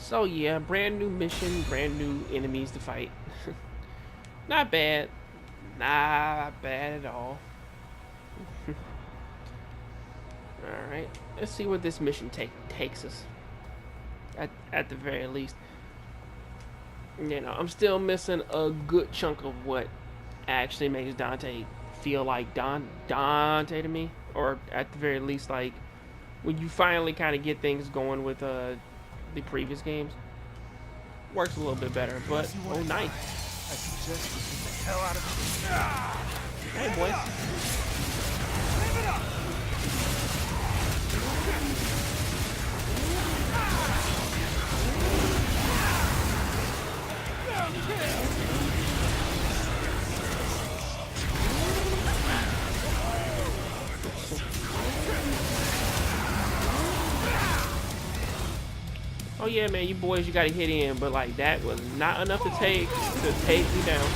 So yeah, brand new mission, brand new enemies to fight. Not bad. Not bad at all. Alright, let's see where this mission takes us. At the very least. You know, I'm still missing a good chunk of what actually makes Dante feel like Dante to me. Or at the very least, like, when you finally kind of get things going with the previous games. Works a little bit better, but oh, nice. I suggest you get the hell out of here. Hey, boy. Leave it up. Oh yeah, man, you boys, you gotta hit in, but like that was not enough to take me down.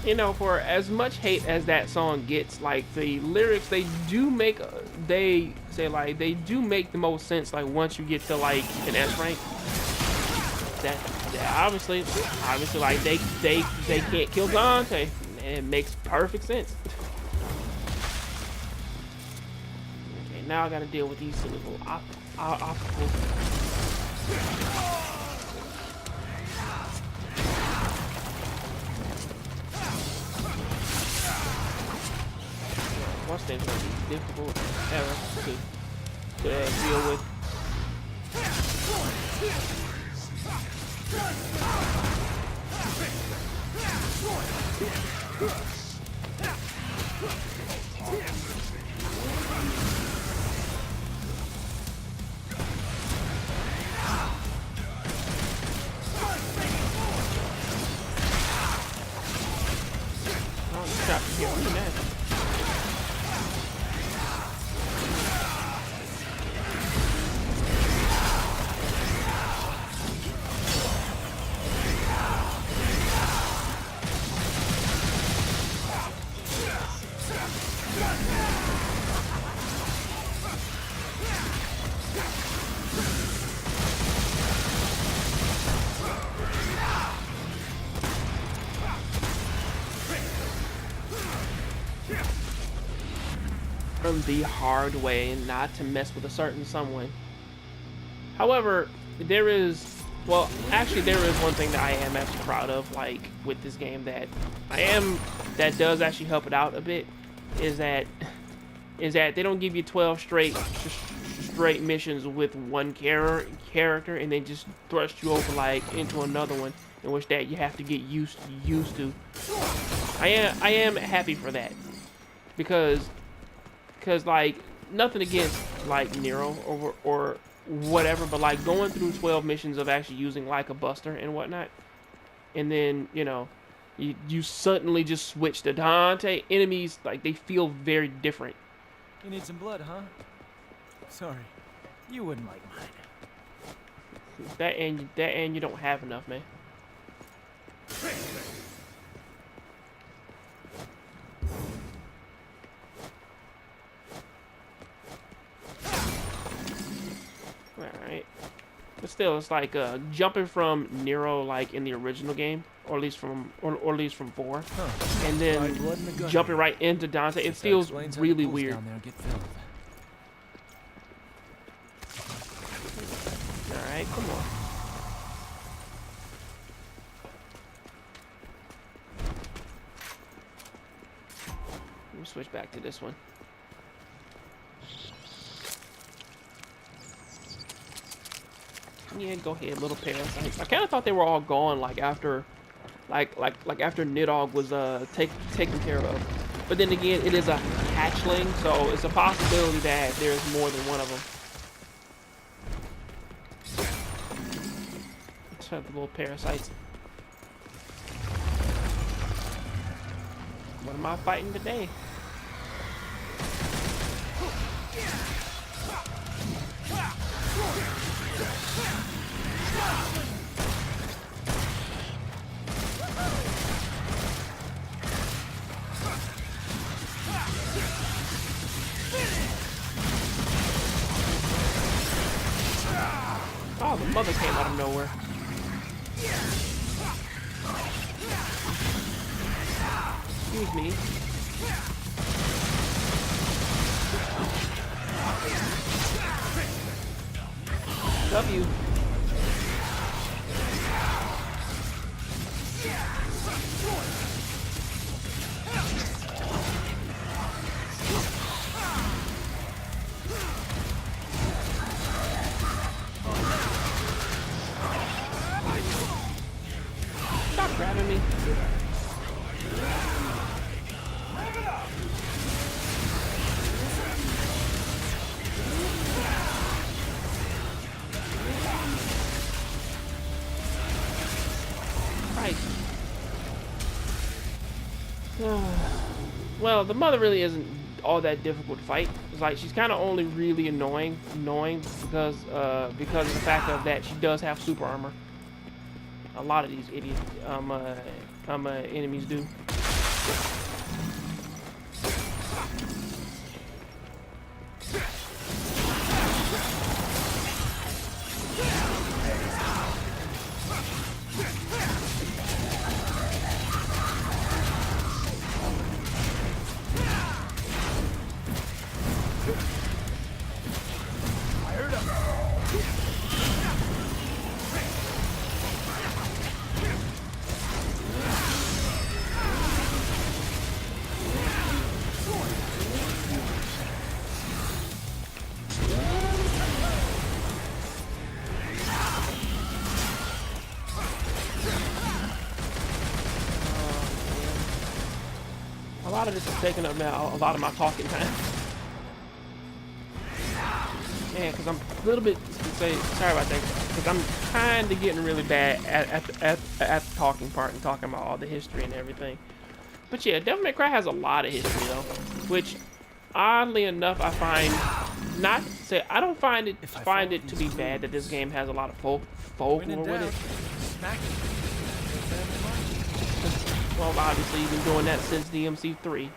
You know, for as much hate as that song gets, like the lyrics, they do make the most sense. Like once you get to like an S rank, that obviously like they can't kill Dante. It makes perfect sense. Okay, now I gotta deal with these little obstacles. One thing's gonna be difficult ever to deal with. Oh, you shot from here. Look at that. The hard way, not to mess with a certain someone. However, there is one thing that I am actually proud of, like with this game, that does actually help it out a bit, is that they don't give you 12 straight missions with one character and then just thrust you over like into another one, in which that you have to get used to. I am happy for that, because like, nothing against like Nero or whatever, but like going through 12 missions of actually using like a buster and whatnot, and then you suddenly just switch to Dante, enemies, like, they feel very different. You need some blood, huh? Sorry, you wouldn't like mine. That and you don't have enough, man. Alright. But still, it's like jumping from Nero, like in the original game, or at least from 4, and then jumping right into Dante, it feels really weird. Alright, come on. Let me switch back to this one. Yeah, go ahead, little parasites. I kind of thought they were all gone, like after, like after Nidhogg was taken care of. But then again, it is a hatchling, so it's a possibility that there's more than one of them. Let's have the little parasites. What am I fighting today? mother came out of nowhere. Excuse me. W. Stop grabbing me. Well, the mother really isn't all that difficult to fight. It's like she's kind of only really annoying because of the fact of that she does have super armor. A lot of these idiot enemies do. A lot of this is taking up now a lot of my talking time. Man, because I'm a little bit sorry about that. Because I'm kind of getting really bad at the talking part and talking about all the history and everything. But yeah, Devil May Cry has a lot of history though, which oddly enough I find not to say I don't find it to be bad that this game has a lot of folklore with it. Well, obviously, you've been doing that since DMC3.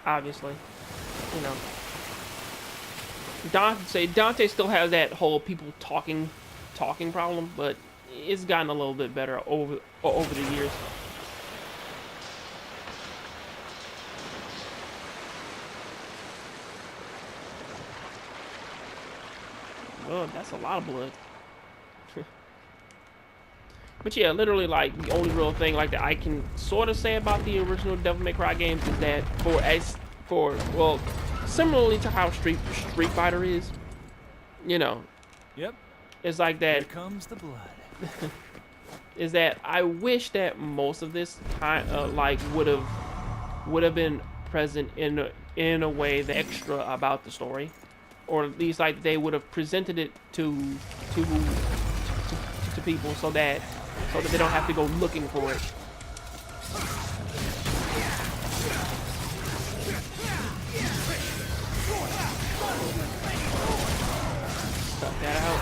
Obviously, you know. Dante still has that whole people talking problem, but it's gotten a little bit better over the years. Oh, that's a lot of blood. But yeah, literally, like, the only real thing like that I can sort of say about the original Devil May Cry games is that well, similarly to how Street Fighter is, you know. Yep. It's like that. Here comes the blood. Is that I wish that most of this kind like would have been present in a way the extra about the story, or at least like they would have presented it to people so that they don't have to go looking for it. Cut that out.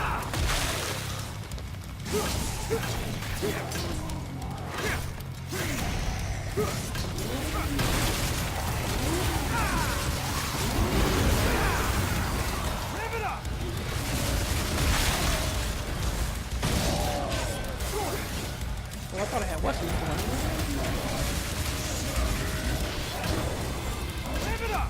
Oh, I thought I had Western. Live it up.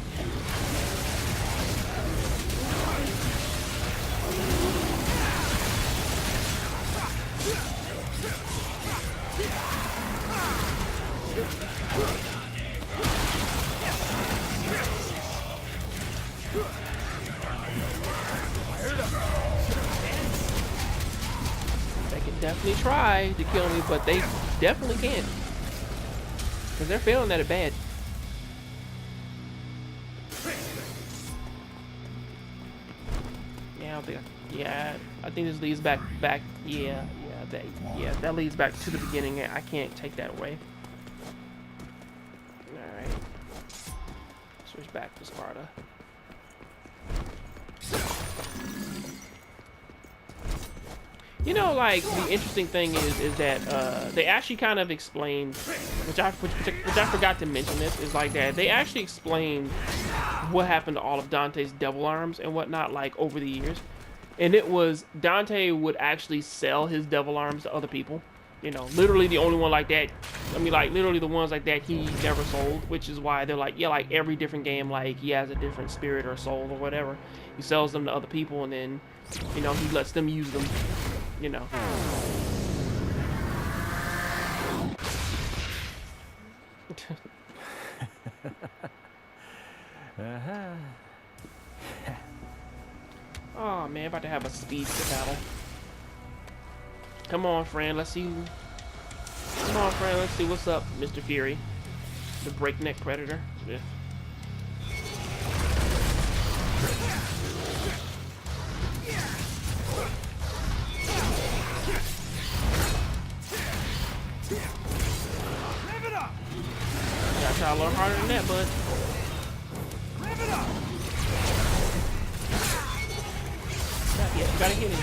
They can definitely try to kill me, but they definitely can't. Because they're failing at it bad. Yeah, I think this leads back. That leads back to the beginning. I can't take that away. All right, switch back to Sparta. You know, like, the interesting thing is that they actually kind of explained, which I forgot to mention this, is like that they actually explained what happened to all of Dante's devil arms and whatnot, like, over the years. And it was Dante would actually sell his devil arms to other people. You know, literally the only one like that. I mean, like literally the ones like that he never sold, which is why they're like, yeah, like every different game, like he has a different spirit or soul or whatever. He sells them to other people, and then, you know, he lets them use them. You know. Oh man, about to have a speed battle. Come on, friend. Let's see. Come on, friend. Let's see what's up, Mr. Fury, the breakneck predator. Yeah. Gotta try a little harder than that, bud. Yeah, you gotta hit him.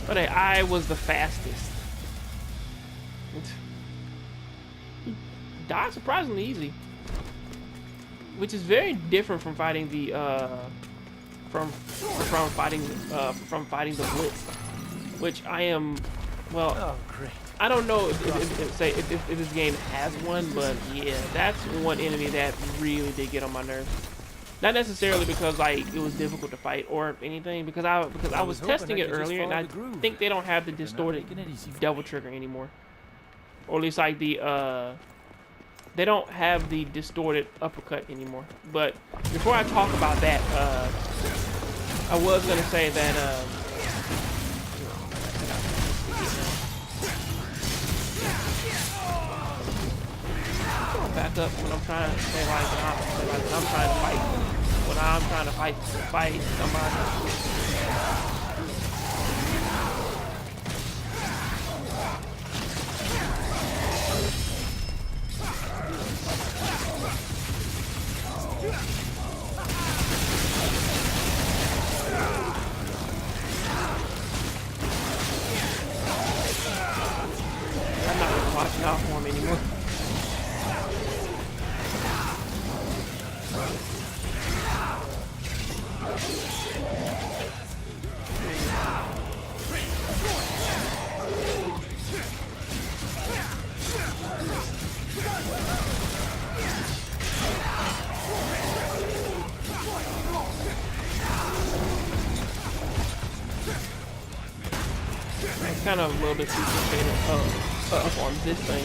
But hey, I was the fastest. He died surprisingly easy, which is very different from fighting the from fighting the Blitz, which I am. Well, Oh, great. I don't know if this game has one, but yeah, that's one enemy that really did get on my nerves. Not necessarily because like it was difficult to fight or anything, because I was testing it earlier, and I think they don't have the distorted double trigger anymore, or at least like the they don't have the distorted uppercut anymore. But before I talk about that, I was gonna say that back up when I'm trying to say like I'm trying to fight when I'm trying to fight somebody. I'm not really watching out for him anymore. Kind of a little bit too fixated up on this thing.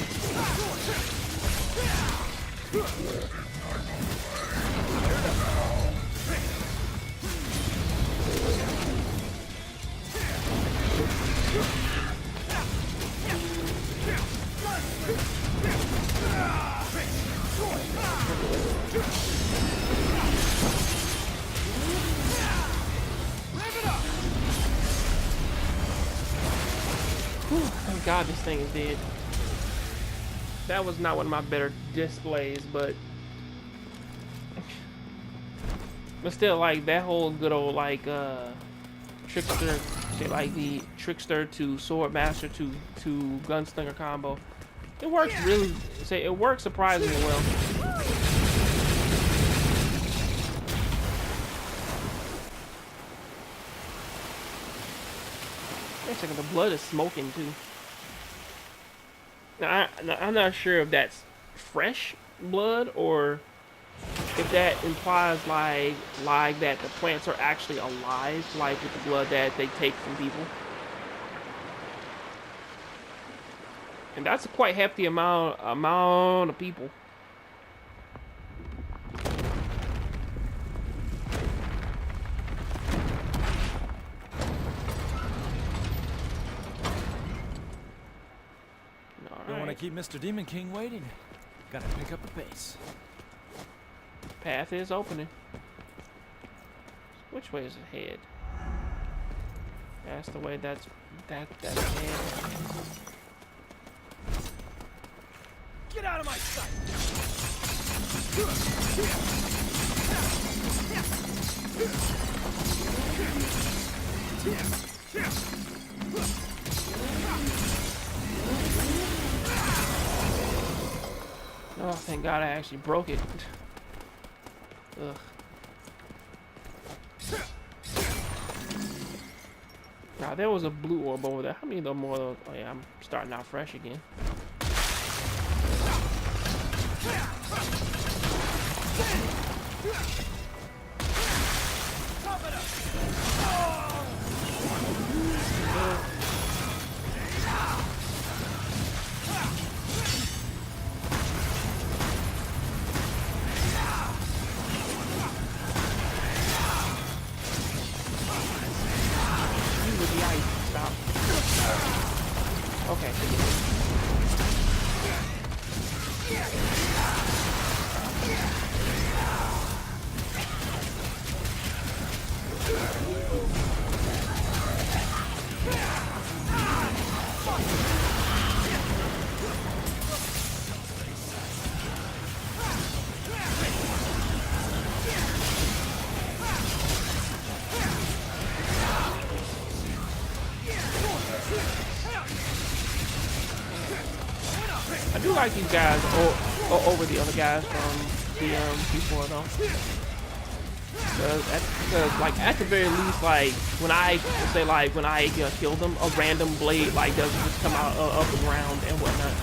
Thank God this thing is dead. That was not one of my better displays, but still, like that whole good old like trickster shit, like the trickster to sword master to gunslinger combo. It works really. It works surprisingly well. Wait a second, the blood is smoking too. Now, I'm not sure if that's fresh blood or if that implies like that the plants are actually alive, like with the blood that they take from people. And that's a quite hefty amount of people. Don't want to keep Mr. Demon King waiting. Gotta pick up the pace. Path is opening. Which way is it head? That's the way. That's head. Get out of my sight! Oh, thank God I actually broke it. Ugh. Now there was a blue orb over there. How many of them more of those? Oh yeah, I'm starting out fresh again. With the ice, stop. Okay. I do like these guys over the other guys from the before though. Because like at the very least, like when I say like when I kill them, a random blade like doesn't just come out of the ground and whatnot.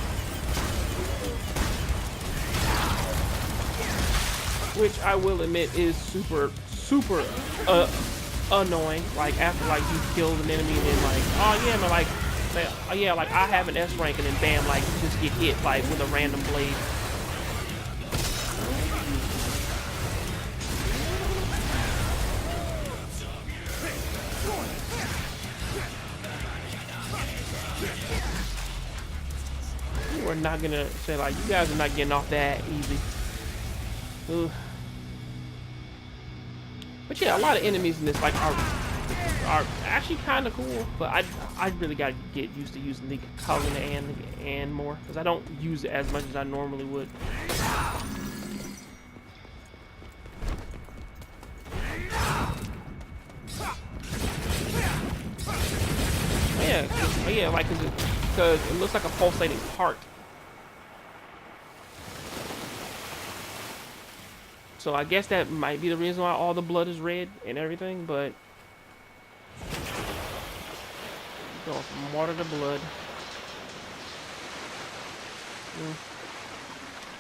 Which I will admit is super annoying. Like after like you kill an enemy and then like, oh yeah, man, like oh yeah, like I have an S rank and then bam, like you just get hit like with a random blade. We're not gonna say like you guys are not getting off that easy. Ugh. But yeah, a lot of enemies in this like are actually kind of cool, but I really gotta get used to using the color and more because I don't use it as much as I normally would. Yeah, like because it looks like a pulsating heart. So I guess that might be the reason why all the blood is red and everything, but going from water to blood.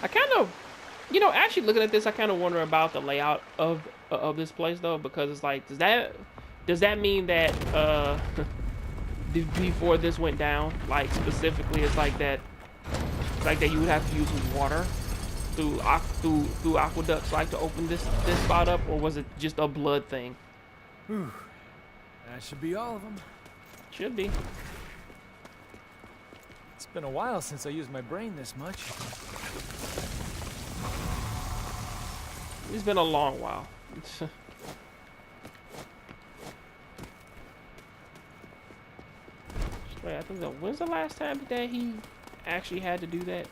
I kind of, you know, actually looking at this, I kind of wonder about the layout of this place though, because it's like, does that mean that before this went down, like specifically, it's like that you would have to use water through aqueducts like to open this spot up, or was it just a blood thing? Whew. That should be all of them. Should be. It's been a while since I used my brain this much. It's been a long while. Wait, I think when's the last time that he actually had to do that?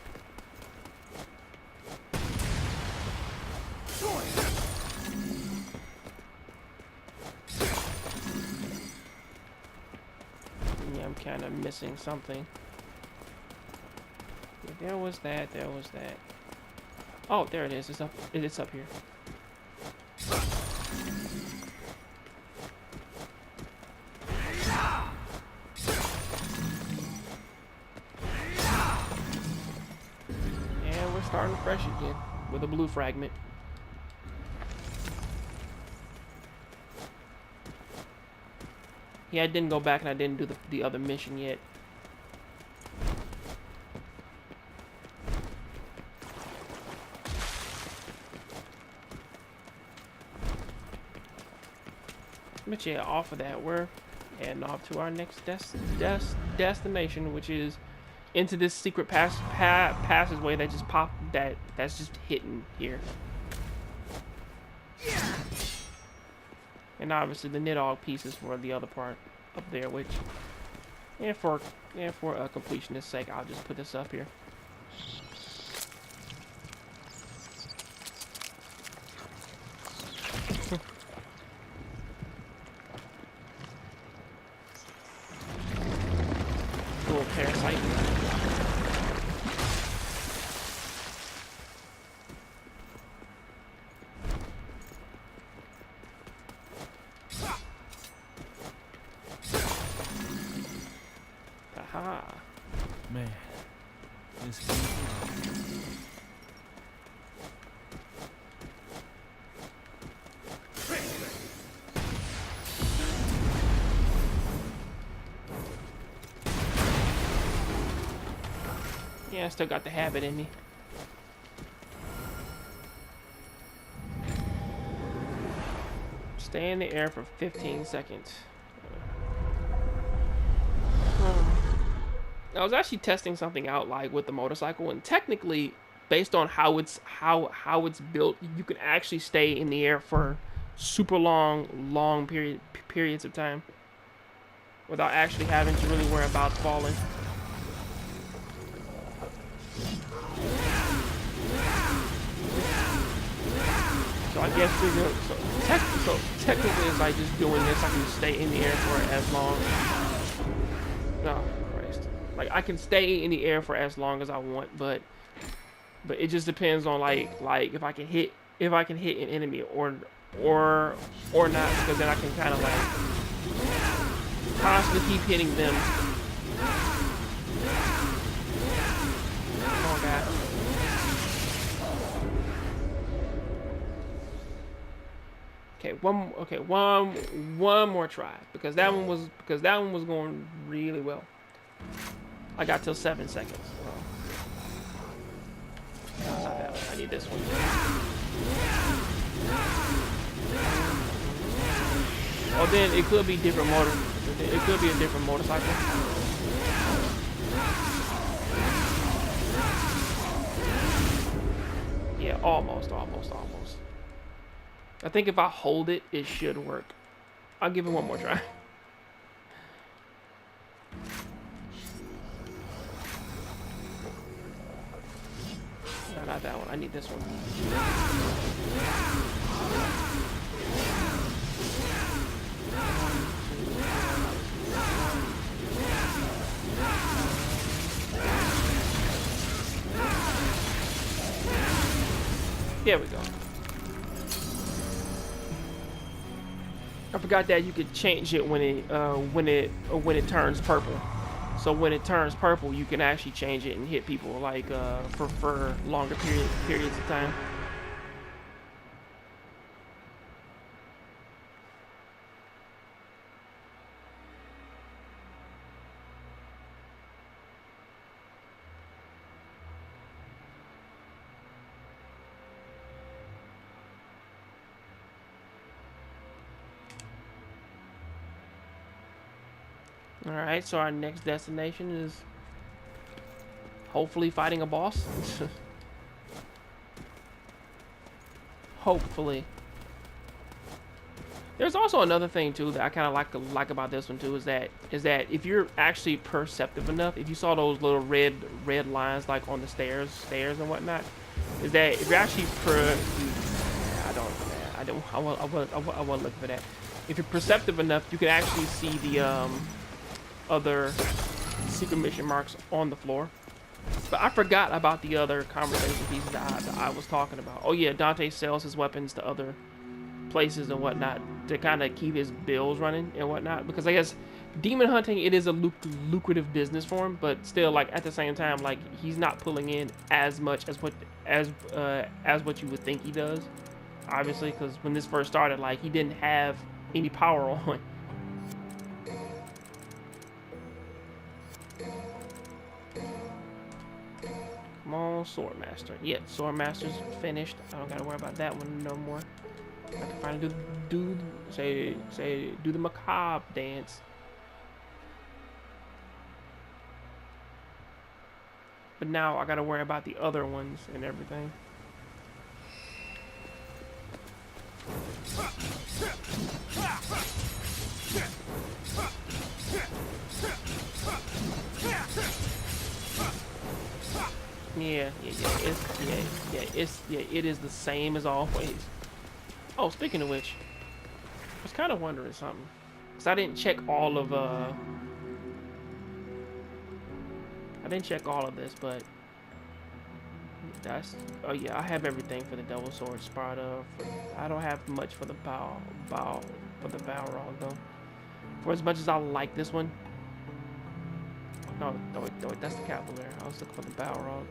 Yeah, I'm kind of missing something. Yeah, there was that. There was that. Oh, there it is. It's up. It's up here. And we're starting fresh again with a blue fragment. Yeah, I didn't go back and I didn't do the other mission yet. But yeah, off of that, we're heading off to our next destination, which is into this secret passageway that just that's just hidden here. And obviously the Nidhogg pieces for the other part up there, which, and for completionist sake, I'll just put this up here. parasite. Aha. Man, this can be. Yeah, I still got the habit in me. Stay in the air for 15 seconds. I was actually testing something out like with the motorcycle, and technically, based on how it's built, you can actually stay in the air for super long periods of time without actually having to really worry about falling. So I guess so technically, it's like just doing this, I can stay in the air for as long. Oh Christ! Like I can stay in the air for as long as I want, but it just depends on like if I can hit an enemy or not, because then I can kind of like constantly keep hitting them. Oh God. Okay, one more try, because that one was going really well. I got till 7 seconds. No, not that one. I need this one. Oh, then it could be different motor. It could be a different motorcycle. Yeah, almost. I think if I hold it, it should work. I'll give it one more try. No, not that one. I need this one. There we go. I forgot that you could change it when it turns purple. So when it turns purple, you can actually change it and hit people like for longer periods of time. Alright, so our next destination is hopefully fighting a boss. Hopefully. There's also another thing too that I kind of like about this one too, is that if you're actually perceptive enough, if you saw those little red lines like on the stairs and whatnot, is that if you're actually I want to look for that. If you're perceptive enough, you can actually see the other secret mission marks on the floor. But I forgot about the other conversation pieces that I was talking about. Oh yeah, Dante sells his weapons to other places and whatnot to kind of keep his bills running and whatnot. Because I guess demon hunting, it is a lucrative business for him, but still, like at the same time, like he's not pulling in as much as what you would think he does. Obviously, because when this first started, like he didn't have any power on. Come on, Swordmaster. Yeah, Swordmaster's finished. I don't gotta worry about that one no more. I can finally do the macabre dance. But now I gotta worry about the other ones and everything. It is the same as always. Oh, speaking of which, I was kind of wondering something, because I didn't check all of I didn't check all of this, but that's, oh yeah, I have everything for the double sword Sparta. I don't have much for the Balrog though. For as much as I like this one. No, wait, that's the Cavalier. I was looking for the Balrog.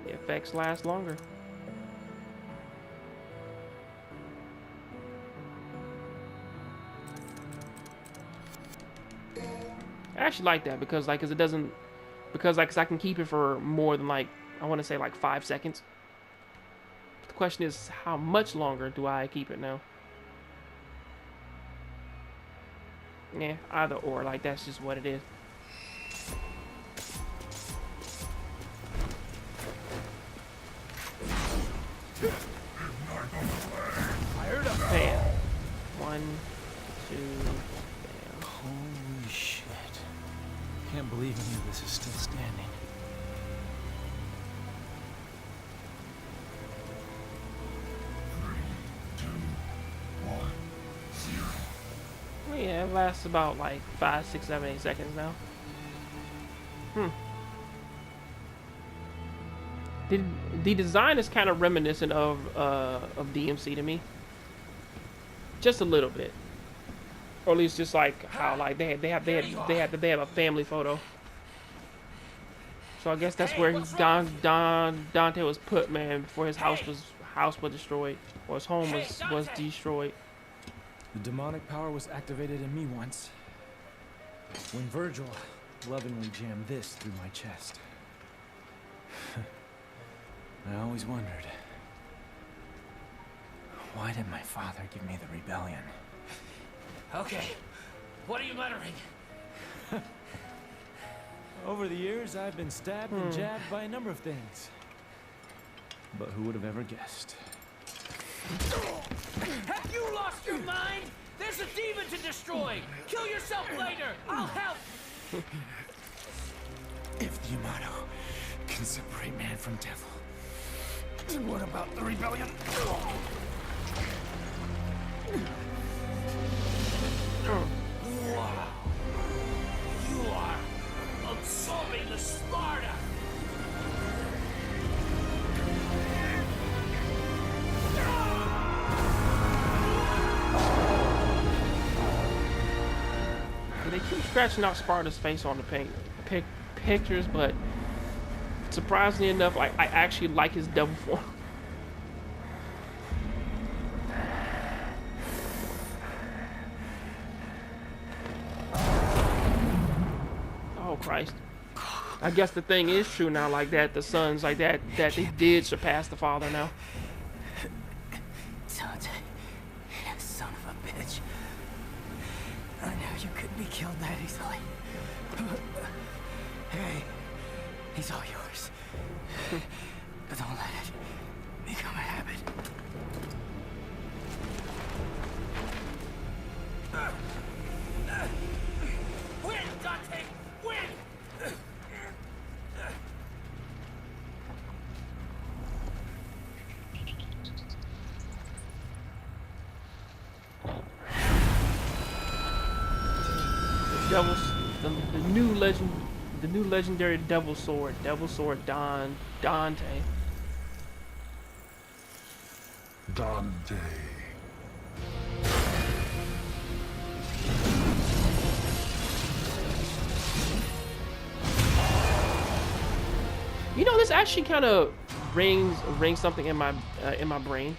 The effects last longer. I actually like that because like, 'cause it doesn't, because like, 'cause I can keep it for more than like, I want to say like 5 seconds. The question is, how much longer do I keep it now? Yeah, either or, like that's just what it is. Bam. 1, 2, bam. Holy shit. Can't believe any of this is still standing. Well, yeah, it lasts about like 5, 6, 7, 8 seconds now. The design is kind of reminiscent of DMC to me, just a little bit, or at least just like how like they have a family photo. So I guess that's where Dante was put, man, before his house was destroyed, or his home was destroyed. The demonic power was activated in me once, when Virgil lovingly jammed this through my chest. I always wondered, why did my father give me the rebellion? Okay, what are you muttering? Over the years, I've been stabbed and jabbed by a number of things. But who would have ever guessed? Have you lost your mind? There's a demon to destroy! Kill yourself later! I'll help! If the Yamato can separate man from devil, then what about the rebellion? Wow. You are absorbing the Sparta! They keep scratching out Sparta's face on the pictures, but surprisingly enough, like I actually like his devil form. Oh Christ! I guess the thing is true now, like that the sons, like that they did surpass the father now. Dante, you son of a bitch. I knew you couldn't be killed that easily. Hey, he's all yours. But don't let it become a habit. Win, Dante! Win! The new legendary Devil Sword Dante. Dante. You know, this actually kind of rings something in my brain.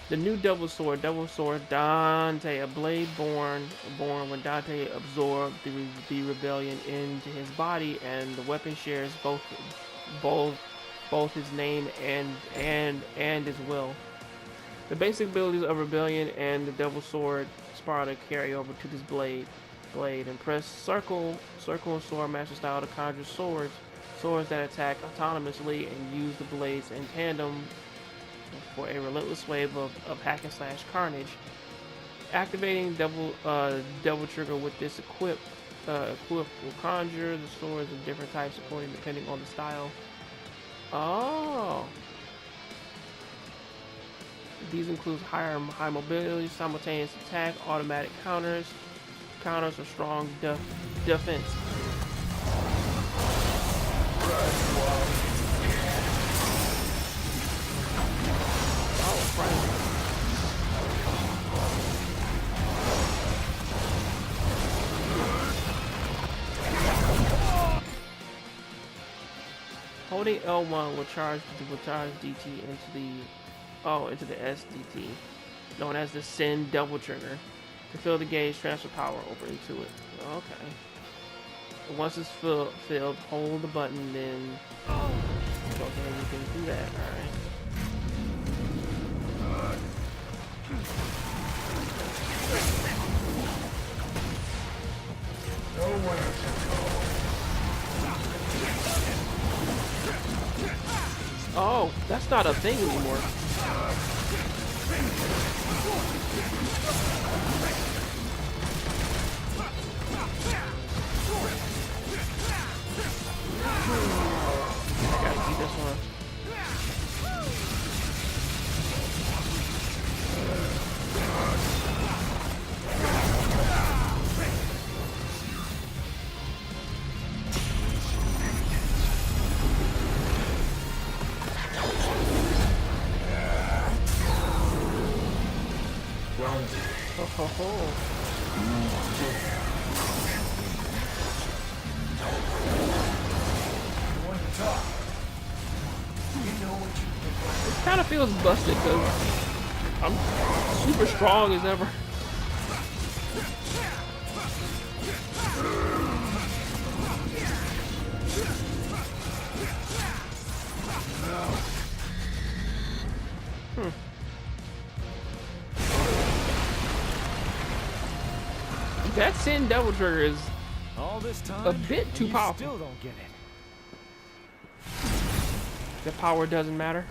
The new Devil Sword Dante, a blade born when Dante absorbed the rebellion into his body, and the weapon shares both his name and his will. The basic abilities of rebellion and the Devil Sword Sparta carry over to this blade, and press circle and sword master style to conjure swords that attack autonomously and use the blades in tandem for a relentless wave of hack and slash carnage. Activating double trigger with this equip will conjure the swords of different types according depending on the style. Oh. These include high mobility, simultaneous attack, automatic counters or strong defense. Oh, Christ. Holding L1 will charge DT into the SDT, known as the Send Double Trigger. To fill the gauge, transfer power over into it. Okay. Once it's filled, hold the button, then okay, you can do that. All right. Oh, that's not a thing anymore. Gotta keep this one. Ho ho. It kind of feels busted because I'm super strong as ever. That Send Double Trigger is All this time, a bit too you powerful. Still don't get it. The power doesn't matter.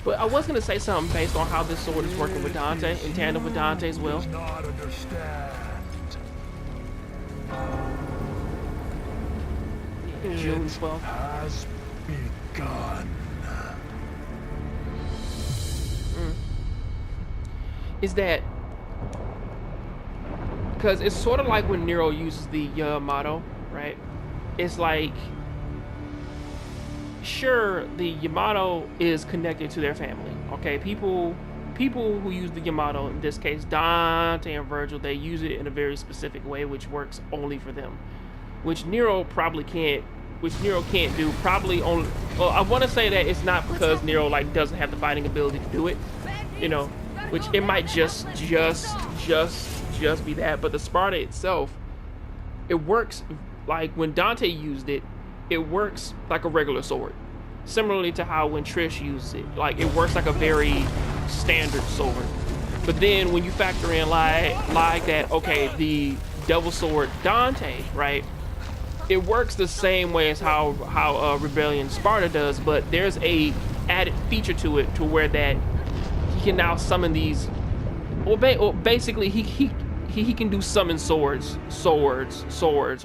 But I was gonna say something based on how this sword is working with Dante, in tandem with Dante's will. Not understand. June 12th. Has begun. Is that because it's sort of like when Nero uses the Yamato, right? It's like, sure, the Yamato is connected to their family, okay? People who use the Yamato, in this case Dante and Virgil, they use it in a very specific way which works only for them, which Nero can't do. Probably only, well, I want to say that it's not because Nero like doesn't have the fighting ability to do it, you know, which it might just be that. But the Sparta itself, it works like when Dante used it, it works like a regular sword, similarly to how when Trish uses it, like it works like a very standard sword. But then when you factor in like that, okay, the double sword Dante, right, it works the same way as how Rebellion Sparta does, but there's a added feature to it to where that he can now summon these, or basically he can do summon swords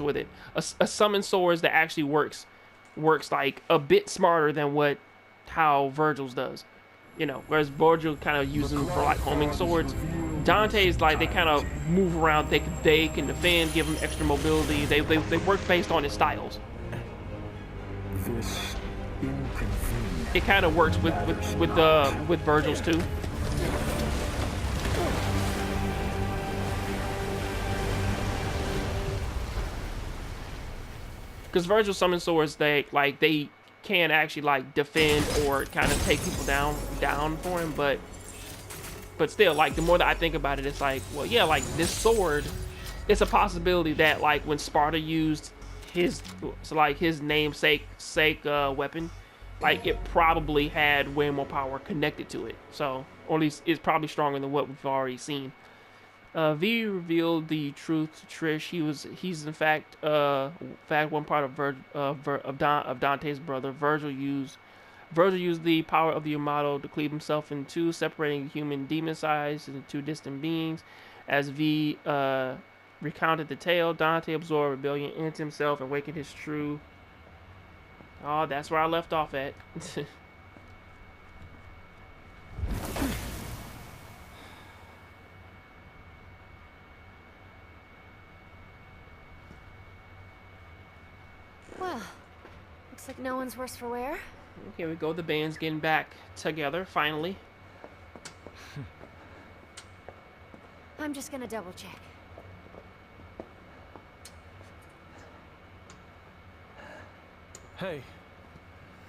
with it. A summon swords that actually works like a bit smarter than how Virgil's does, you know. Whereas Virgil kind of uses them for like homing swords. Dante's like they kind of move around. They can defend, give them extra mobility. They work based on his styles. This inconvenience. It kind of works with Virgil's too. Because Virgil summon swords, they can actually like defend or kind of take people down for him, but still, like, the more that I think about it, it's like, well, yeah, like this sword, it's a possibility that like when Sparta used his namesake weapon, like it probably had way more power connected to it. So, or at least it's probably stronger than what we've already seen. V revealed the truth to Trish. He's in fact one part of Dante's brother. Virgil used the power of the Yamato to cleave himself in two, separating human demon sides into two distant beings. As V recounted the tale, Dante absorbed rebellion into himself and awakened his true. Oh, that's where I left off at. Well, looks like no one's worse for wear. Here we go. The band's getting back together finally. I'm just gonna double check. Hey,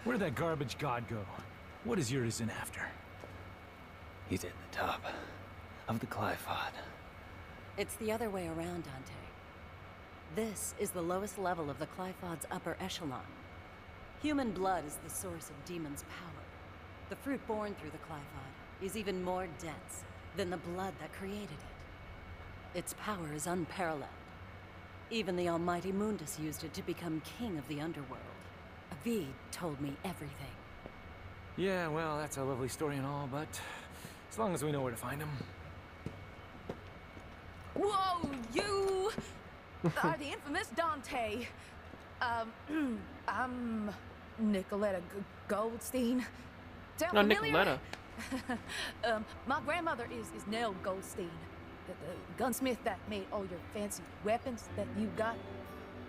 where'd that garbage god go? What is Urizen after? He's at the top of the Glyphod. It's the other way around, Dante. This is the lowest level of the Glyphod's upper echelon. Human blood is the source of demons' power. The fruit born through the Glyphod is even more dense than the blood that created it. Its power is unparalleled. Even the almighty Mundus used it to become king of the underworld. Avid told me everything. Yeah, well, that's a lovely story and all, but as long as we know where to find him. Whoa, you are the infamous Dante. I'm Nicoletta Goldstein. Sound No, familiar? Nicoletta. My grandmother is Nell Goldstein, the gunsmith that made all your fancy weapons that you got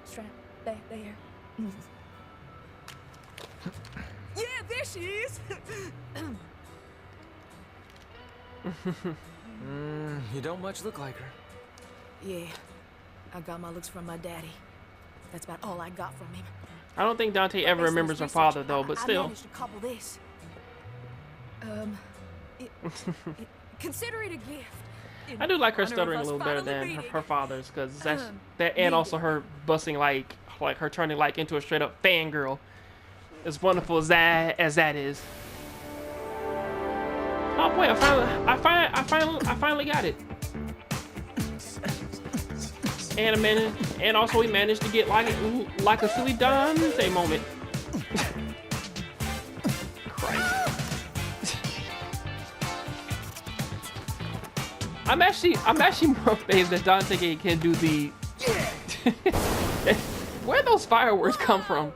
strapped back there. Yeah, there she is. You don't much look like her. Yeah, I got my looks from my daddy. That's about all I got from him. I don't think Dante ever remembers her father though, but I still. managed to couple this. Consider it a gift. I do like her in honor of stuttering a us little better finally than meeting. her father's, because that's that, and also her busting like her turning like into a straight up fangirl. As wonderful as that is. Oh boy, I finally got it. And also we managed to get like a silly Dante moment. Christ. I'm actually more phased that Dante can do the. Where those fireworks come from?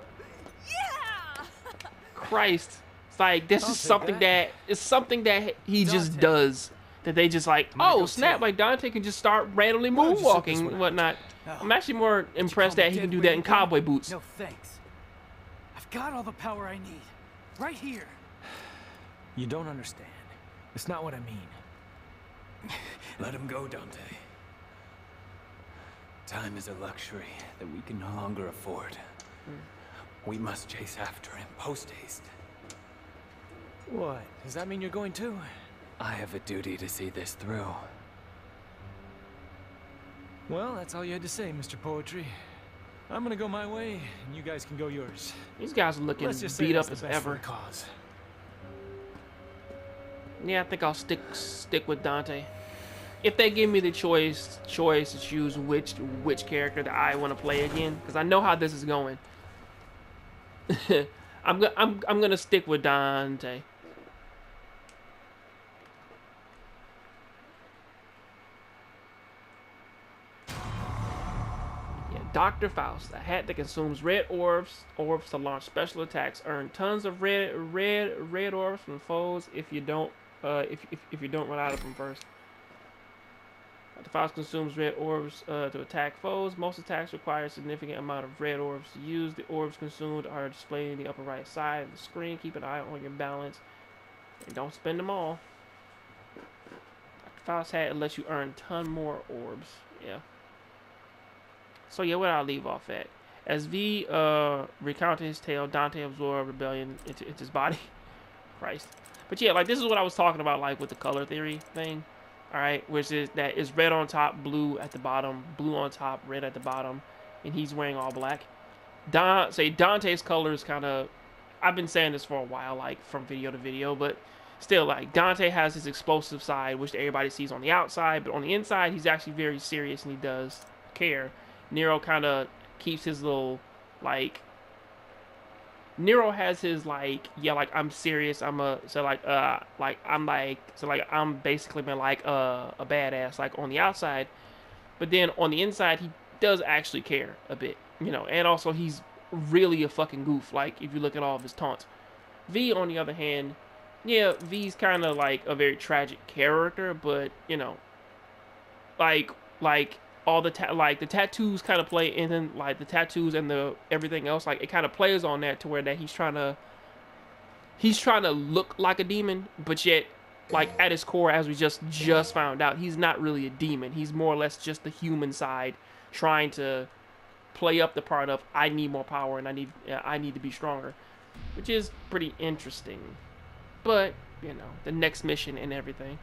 Christ. It's like this is something that he just does. That they just like, oh snap, like Dante can just start randomly moonwalking and whatnot. I'm actually more impressed that he can do that in cowboy boots. No thanks. I've got all the power I need. Right here. You don't understand. It's not what I mean. Let him go, Dante. Time is a luxury that we can no longer afford. We must chase after him post-haste. What? Does that mean you're going too? I have a duty to see this through. Well, that's all you had to say, Mr. Poetry. I'm gonna go my way, and you guys can go yours. These guys are looking Let's just say beat it's up the as best for ever. the cause. Yeah, I think I'll stick with Dante. If they give me the choice to choose which character that I want to play again, because I know how this is going. I'm gonna stick with Dante. Yeah, Dr. Faust, a hat that consumes red orbs to launch special attacks. Earn tons of red orbs from foes if you don't run out of them first. The Faust consumes red orbs to attack foes. Most attacks require a significant amount of red orbs to use. The orbs consumed are displayed in the upper right side of the screen. Keep an eye on your balance and don't spend them all. Dr. Faust hat lets you earn a ton more orbs. Yeah. So yeah, where I'll leave off at. As V recounted his tale, Dante absorbed rebellion into his body. Christ. But yeah, like this is what I was talking about, like with the color theory thing. Alright, which is that it's red on top, blue at the bottom, blue on top, red at the bottom, and he's wearing all black. Dante's color is kind of, I've been saying this for a while, like from video to video, but still, like Dante has his explosive side, which everybody sees on the outside, but on the inside, he's actually very serious and he does care. Nero kind of keeps his little, like, Nero has his like, yeah, like I'm serious. I'm basically been like a badass like on the outside, but then on the inside he does actually care a bit, you know. And also he's really a fucking goof. Like if you look at all of his taunts. V on the other hand, yeah, V's kind of like a very tragic character, but you know, like all the like the tattoos kind of play, and then like the tattoos and the everything else, like it kind of plays on that to where that he's trying to look like a demon, but yet like at his core, as we just found out, he's not really a demon. He's more or less just the human side trying to play up the part of I need more power and I need to be stronger, which is pretty interesting. But you know, the next mission and everything.